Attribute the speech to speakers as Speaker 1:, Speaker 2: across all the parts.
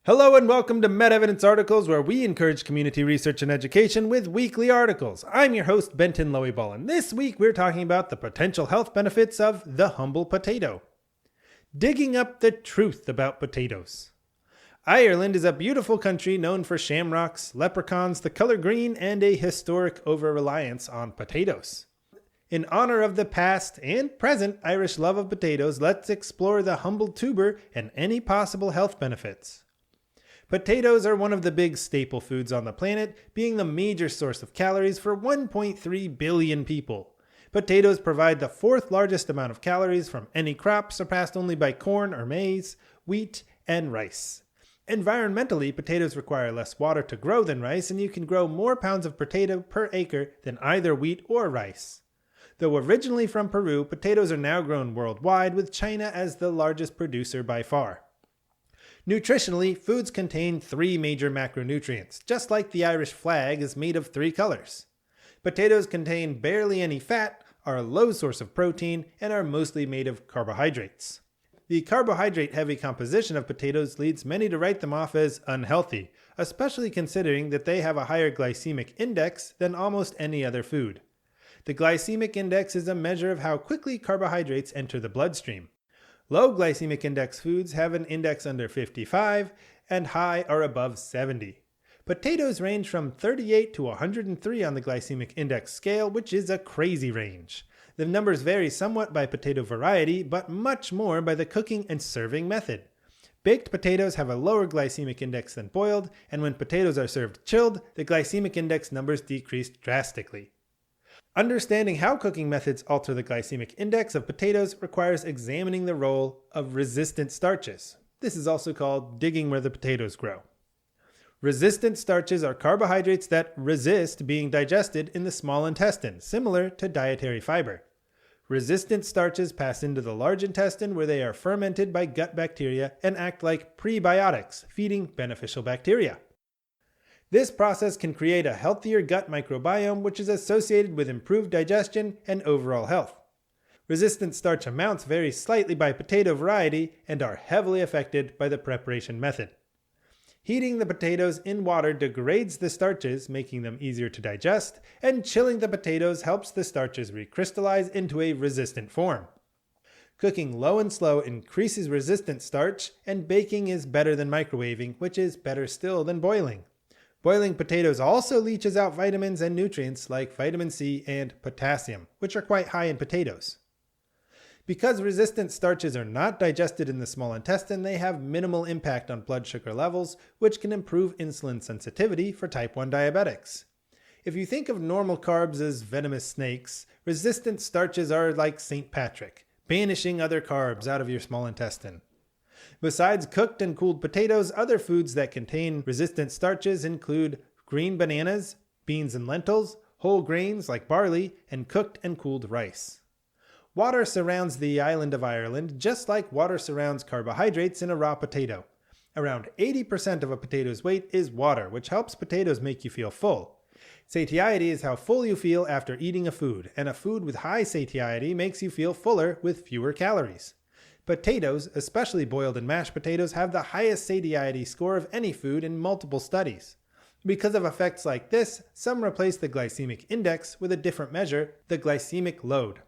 Speaker 1: Hello and welcome to Med-Evidence Articles, where we encourage community research and education with weekly articles. I'm your host, Benton Loeyball, and this week we're talking about the potential health benefits of the humble potato. Digging up the truth about potatoes. Ireland is a beautiful country known for shamrocks, leprechauns, the color green, and a historic over-reliance on potatoes. In honor of the past and present Irish love of potatoes, let's explore the humble tuber and any possible health benefits. Potatoes are one of the big staple foods on the planet, being the major source of calories for 1.3 billion people. Potatoes provide the fourth largest amount of calories from any crop, surpassed only by corn or maize, wheat, and rice. Environmentally, potatoes require less water to grow than rice, and you can grow more pounds of potato per acre than either wheat or rice. Though originally from Peru, potatoes are now grown worldwide, with China as the largest producer by far. Nutritionally, foods contain three major macronutrients, just like the Irish flag is made of three colors. Potatoes contain barely any fat, are a low source of protein, and are mostly made of carbohydrates. The carbohydrate-heavy composition of potatoes leads many to write them off as unhealthy, especially considering that they have a higher glycemic index than almost any other food. The glycemic index is a measure of how quickly carbohydrates enter the bloodstream. Low glycemic index foods have an index under 55, and high are above 70. Potatoes range from 38 to 103 on the glycemic index scale, which is a crazy range. The numbers vary somewhat by potato variety, but much more by the cooking and serving method. Baked potatoes have a lower glycemic index than boiled, and when potatoes are served chilled, the glycemic index numbers decrease drastically. Understanding how cooking methods alter the glycemic index of potatoes requires examining the role of resistant starches. This is also called digging where the potatoes grow. Resistant starches are carbohydrates that resist being digested in the small intestine, similar to dietary fiber. Resistant starches pass into the large intestine, where they are fermented by gut bacteria and act like prebiotics, feeding beneficial bacteria. This process can create a healthier gut microbiome, which is associated with improved digestion and overall health. Resistant starch amounts vary slightly by potato variety and are heavily affected by the preparation method. Heating the potatoes in water degrades the starches, making them easier to digest, and chilling the potatoes helps the starches recrystallize into a resistant form. Cooking low and slow increases resistant starch, and baking is better than microwaving, which is better still than boiling. Boiling potatoes also leaches out vitamins and nutrients like vitamin C and potassium, which are quite high in potatoes. Because resistant starches are not digested in the small intestine, they have minimal impact on blood sugar levels, which can improve insulin sensitivity for type 1 diabetics. If you think of normal carbs as venomous snakes, resistant starches are like St. Patrick, banishing other carbs out of your small intestine. Besides cooked and cooled potatoes, other foods that contain resistant starches include green bananas, beans and lentils, whole grains like barley, and cooked and cooled rice. Water surrounds the island of Ireland just like water surrounds carbohydrates in a raw potato. Around 80% of a potato's weight is water, which helps potatoes make you feel full. Satiety is how full you feel after eating a food, and a food with high satiety makes you feel fuller with fewer calories. Potatoes, especially boiled and mashed potatoes, have the highest satiety score of any food in multiple studies. Because of effects like this, some replace the glycemic index with a different measure, the glycemic load.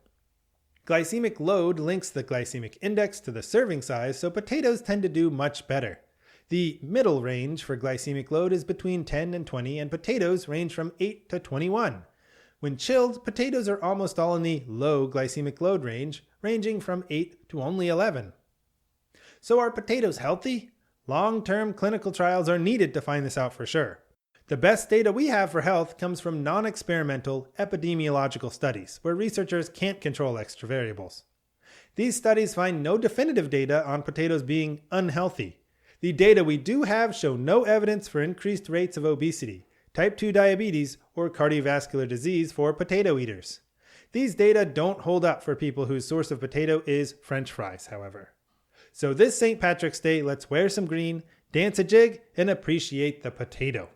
Speaker 1: Glycemic load links the glycemic index to the serving size, so potatoes tend to do much better. The middle range for glycemic load is between 10 and 20, and potatoes range from 8 to 21. When chilled, potatoes are almost all in the low glycemic load range, ranging from 8 to only 11. So are potatoes healthy? Long-term clinical trials are needed to find this out for sure. The best data we have for health comes from non-experimental epidemiological studies, where researchers can't control extra variables. These studies find no definitive data on potatoes being unhealthy. The data we do have show no evidence for increased rates of obesity, type 2 diabetes, or cardiovascular disease for potato eaters. These data don't hold up for people whose source of potato is French fries, however. So this St. Patrick's Day, let's wear some green, dance a jig, and appreciate the potato.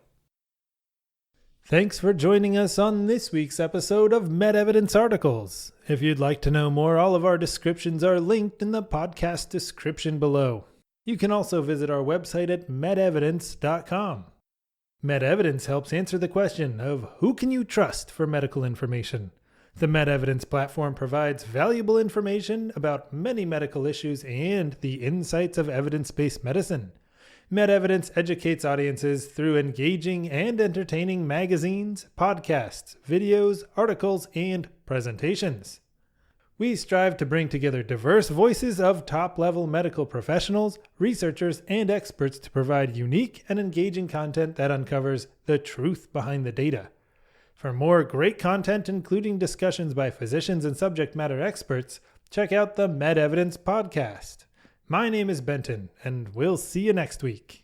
Speaker 1: Thanks for joining us on this week's episode of Med-Evidence Articles. If you'd like to know more, all of our descriptions are linked in the podcast description below. You can also visit our website at medevidence.com. MedEvidence helps answer the question of who can you trust for medical information. The MedEvidence platform provides valuable information about many medical issues and the insights of evidence-based medicine. MedEvidence educates audiences through engaging and entertaining magazines, podcasts, videos, articles, and presentations. We strive to bring together diverse voices of top-level medical professionals, researchers, and experts to provide unique and engaging content that uncovers the truth behind the data. For more great content, including discussions by physicians and subject matter experts, check out the MedEvidence podcast. My name is Benton, and we'll see you next week.